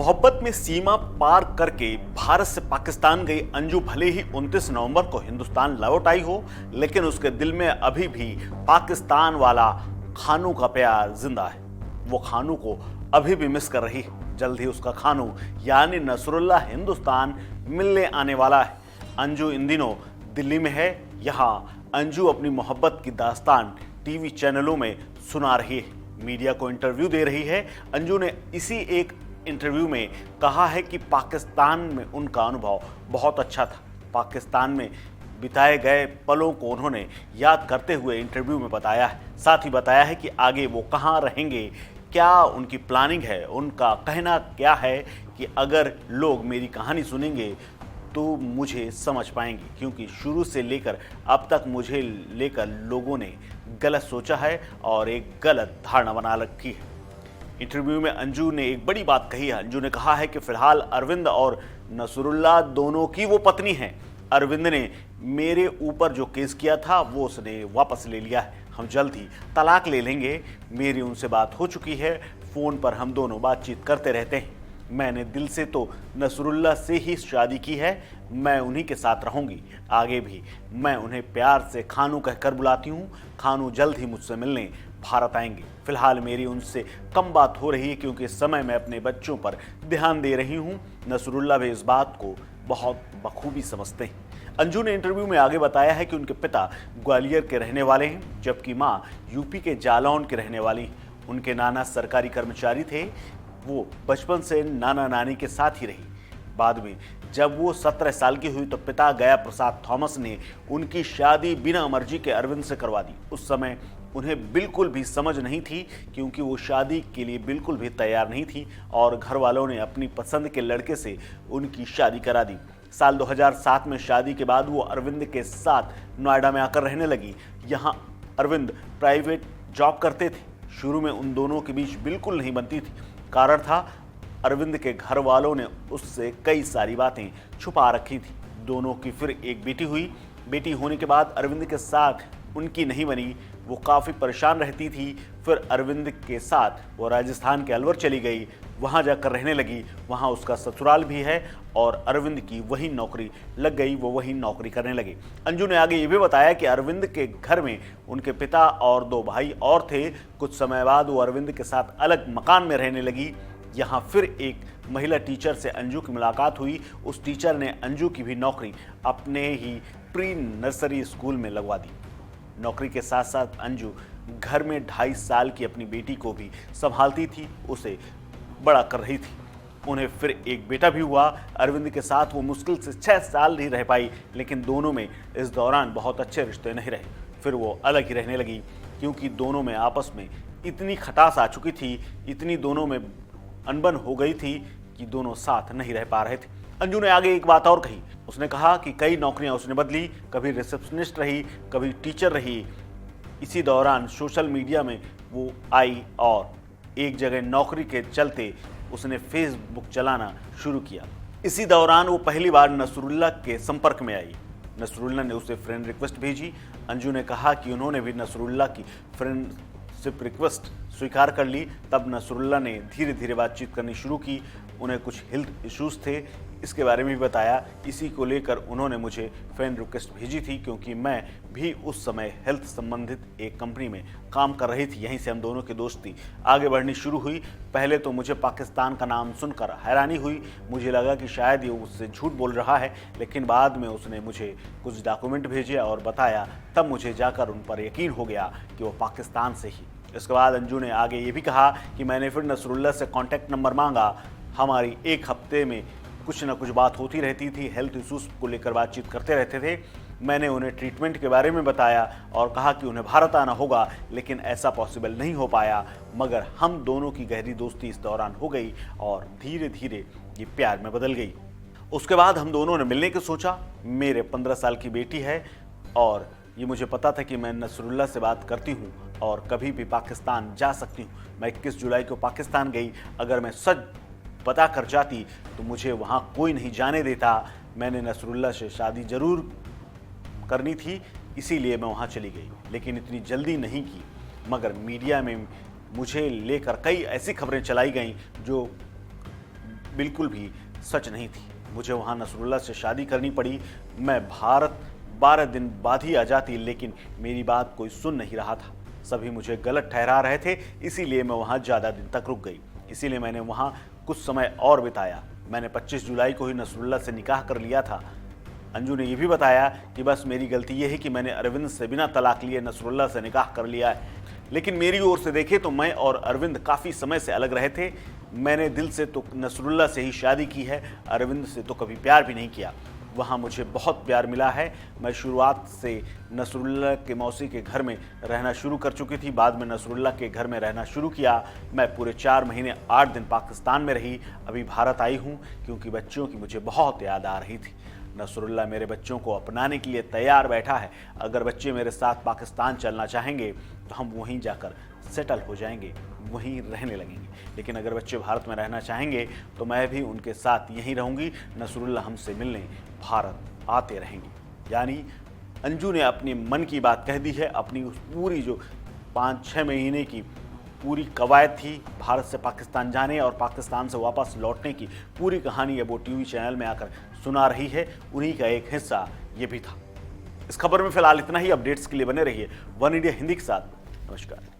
मोहब्बत में सीमा पार करके भारत से पाकिस्तान गई अंजू भले ही 29 नवंबर को हिंदुस्तान लौट आई हो, लेकिन उसके दिल में अभी भी पाकिस्तान वाला खानू का प्यार जिंदा है। वो खानू को अभी भी मिस कर रही है। जल्द ही उसका खानू यानी नसरुल्ला हिंदुस्तान मिलने आने वाला है। अंजू इन दिनों दिल्ली में है। यहाँ अंजू अपनी मोहब्बत की दास्तान टीवी चैनलों में सुना रही है, मीडिया को इंटरव्यू दे रही है। अंजू ने इसी एक इंटरव्यू में कहा है कि पाकिस्तान में उनका अनुभव बहुत अच्छा था। पाकिस्तान में बिताए गए पलों को उन्होंने याद करते हुए इंटरव्यू में बताया है। साथ ही बताया है कि आगे वो कहाँ रहेंगे, क्या उनकी प्लानिंग है। उनका कहना क्या है कि अगर लोग मेरी कहानी सुनेंगे तो मुझे समझ पाएंगे, क्योंकि शुरू से लेकर अब तक मुझे लेकर लोगों ने गलत सोचा है और एक गलत धारणा बना रखी है। इंटरव्यू में अंजू ने एक बड़ी बात कही है। अंजू ने कहा है कि फिलहाल अरविंद और नसरुल्ला दोनों की वो पत्नी हैं। अरविंद ने मेरे ऊपर जो केस किया था वो उसने वापस ले लिया है। हम जल्द ही तलाक ले लेंगे। मेरी उनसे बात हो चुकी है। फ़ोन पर हम दोनों बातचीत करते रहते हैं। मैंने दिल से तो नसरुल्ला से ही शादी की है। मैं उन्हीं के साथ रहूंगी आगे भी। मैं उन्हें प्यार से खानू कहकर बुलाती हूँ। खानू जल्द ही मुझसे मिलने भारत आएंगे। फिलहाल मेरी उनसे कम बात हो रही है, क्योंकि इस समय मैं अपने बच्चों पर ध्यान दे रही हूँ। नसरुल्ला भी इस बात को बहुत बखूबी समझते हैं। अंजू ने इंटरव्यू में आगे बताया है कि उनके पिता ग्वालियर के रहने वाले हैं, जबकि माँ यूपी के जालौन के रहने वाली हैं। उनके नाना सरकारी कर्मचारी थे। वो बचपन से नाना नानी के साथ ही रही। बाद में जब वो 17 साल की हुई तो पिता गया प्रसाद थॉमस ने उनकी शादी बिना मर्जी के अरविंद से करवा दी। उस समय उन्हें बिल्कुल भी समझ नहीं थी, क्योंकि वो शादी के लिए बिल्कुल भी तैयार नहीं थी और घर वालों ने अपनी पसंद के लड़के से उनकी शादी करा दी। साल 2007 में शादी के बाद वो अरविंद के साथ नोएडा में आकर रहने लगी। यहाँ अरविंद प्राइवेट जॉब करते थे। शुरू में उन दोनों के बीच बिल्कुल नहीं बनती थी। कारण था अरविंद के घर वालों ने उससे कई सारी बातें छुपा रखी थी। दोनों की फिर एक बेटी हुई। बेटी होने के बाद अरविंद के साथ उनकी नहीं बनी। वो काफ़ी परेशान रहती थी। फिर अरविंद के साथ वो राजस्थान के अलवर चली गई। वहाँ जाकर रहने लगी। वहाँ उसका ससुराल भी है और अरविंद की वही नौकरी लग गई। वो वही नौकरी करने लगे। अंजू ने आगे ये भी बताया कि अरविंद के घर में उनके पिता और 2 भाई और थे। कुछ समय बाद वो अरविंद के साथ अलग मकान में रहने लगी। यहाँ फिर एक महिला टीचर से अंजू की मुलाकात हुई। उस टीचर ने अंजू की भी नौकरी अपने ही प्री नर्सरी स्कूल में लगवा दी। नौकरी के साथ साथ अंजू घर में 2.5 साल की अपनी बेटी को भी संभालती थी, उसे बड़ा कर रही थी। उन्हें फिर एक बेटा भी हुआ। अरविंद के साथ वो मुश्किल से 6 साल ही रह पाई, लेकिन दोनों में इस दौरान बहुत अच्छे रिश्ते नहीं रहे। फिर वो अलग ही रहने लगी, क्योंकि दोनों में आपस में इतनी खटास आ चुकी थी, इतनी दोनों में अनबन हो गई थी कि दोनों साथ नहीं रह पा रहे थे। अंजू ने आगे एक बात और कही। उसने कहा कि कई नौकरियां उसने बदली, कभी रिसेप्शनिस्ट रही, कभी टीचर रही। इसी दौरान सोशल मीडिया में वो आई और एक जगह नौकरी के चलते उसने फेसबुक चलाना शुरू किया। इसी दौरान वो पहली बार नसरुल्ला के संपर्क में आई। नसरुल्ला ने उसे फ्रेंड रिक्वेस्ट भेजी। अंजू ने कहा कि उन्होंने भी नसरुल्ला की फ्रेंडशिप रिक्वेस्ट स्वीकार कर ली। तब नसरुल्ला ने धीरे धीरे बातचीत करनी शुरू की। उन्हें कुछ हेल्थ इश्यूज थे, इसके बारे में भी बताया। इसी को लेकर उन्होंने मुझे फ्रेंड रिक्वेस्ट भेजी थी, क्योंकि मैं भी उस समय हेल्थ संबंधित एक कंपनी में काम कर रही थी। यहीं से हम दोनों की दोस्ती आगे बढ़नी शुरू हुई। पहले तो मुझे पाकिस्तान का नाम सुनकर हैरानी हुई। मुझे लगा कि शायद ये उससे झूठ बोल रहा है, लेकिन बाद में उसने मुझे कुछ डॉक्यूमेंट भेजे और बताया। तब मुझे जाकर उन पर यकीन हो गया कि वो पाकिस्तान से ही। इसके बाद अंजू ने आगे ये भी कहा कि मैंने फिर नसरुल्ला से कॉन्टैक्ट नंबर मांगा। हमारी एक हफ्ते में कुछ ना कुछ बात होती रहती थी। हेल्थ इश्यूज को लेकर बातचीत करते रहते थे। मैंने उन्हें ट्रीटमेंट के बारे में बताया और कहा कि उन्हें भारत आना होगा, लेकिन ऐसा पॉसिबल नहीं हो पाया। मगर हम दोनों की गहरी दोस्ती इस दौरान हो गई और धीरे धीरे ये प्यार में बदल गई। उसके बाद हम दोनों ने मिलने की सोचा। मेरे 15 साल की बेटी है और ये मुझे पता था कि मैं नसरुल्ला से बात करती हूँ और कभी भी पाकिस्तान जा सकती हूँ। मैं 21 जुलाई को पाकिस्तान गई। अगर मैं सच बता कर जाती तो मुझे वहाँ कोई नहीं जाने देता। मैंने नसरुल्ला से शादी जरूर करनी थी, इसीलिए मैं वहाँ चली गई, लेकिन इतनी जल्दी नहीं की। मगर मीडिया में मुझे लेकर कई ऐसी खबरें चलाई गईं जो बिल्कुल भी सच नहीं थी। मुझे वहाँ नसरुल्ला से शादी करनी पड़ी। मैं भारत 12 दिन बाद ही आ जाती, लेकिन मेरी बात कोई सुन नहीं रहा था। सभी मुझे गलत ठहरा रहे थे, इसीलिए मैं वहाँ ज़्यादा दिन तक रुक गई। इसीलिए मैंने वहाँ कुछ समय और बिताया। मैंने 25 जुलाई को ही नसरुल्ला से निकाह कर लिया था। अंजू ने यह भी बताया कि बस मेरी गलती यह है कि मैंने अरविंद से बिना तलाक लिए नसरुल्ला से निकाह कर लिया है। लेकिन मेरी ओर से देखे तो मैं और अरविंद काफ़ी समय से अलग रहे थे। मैंने दिल से तो नसरुल्ला से ही शादी की है, अरविंद से तो कभी प्यार भी नहीं किया। वहाँ मुझे बहुत प्यार मिला है। मैं शुरुआत से नसरुल्ला के मौसी के घर में रहना शुरू कर चुकी थी, बाद में नसरुल्ला के घर में रहना शुरू किया। मैं पूरे 4 महीने 8 दिन पाकिस्तान में रही। अभी भारत आई हूँ क्योंकि बच्चों की मुझे बहुत याद आ रही थी। नसरुल्ला मेरे बच्चों को अपनाने के लिए तैयार बैठा है। अगर बच्चे मेरे साथ पाकिस्तान चलना चाहेंगे तो हम वहीं जाकर सेटल हो जाएंगे, वहीं रहने लगेंगे। लेकिन अगर बच्चे भारत में रहना चाहेंगे तो मैं भी उनके साथ यहीं रहूंगी। नसरुल्ला हमसे मिलने भारत आते रहेंगे। यानी अंजू ने अपनी मन की बात कह दी है। अपनी उस पूरी जो 5-6 महीने की पूरी कवायद थी भारत से पाकिस्तान जाने और पाकिस्तान से वापस लौटने की, पूरी कहानी अब वो टीवी चैनल में आकर सुना रही है। उन्हीं का एक हिस्सा ये भी था। इस खबर में फिलहाल इतना ही। अपडेट्स के लिए बने रहिए वन इंडिया हिंदी के साथ। नमस्कार।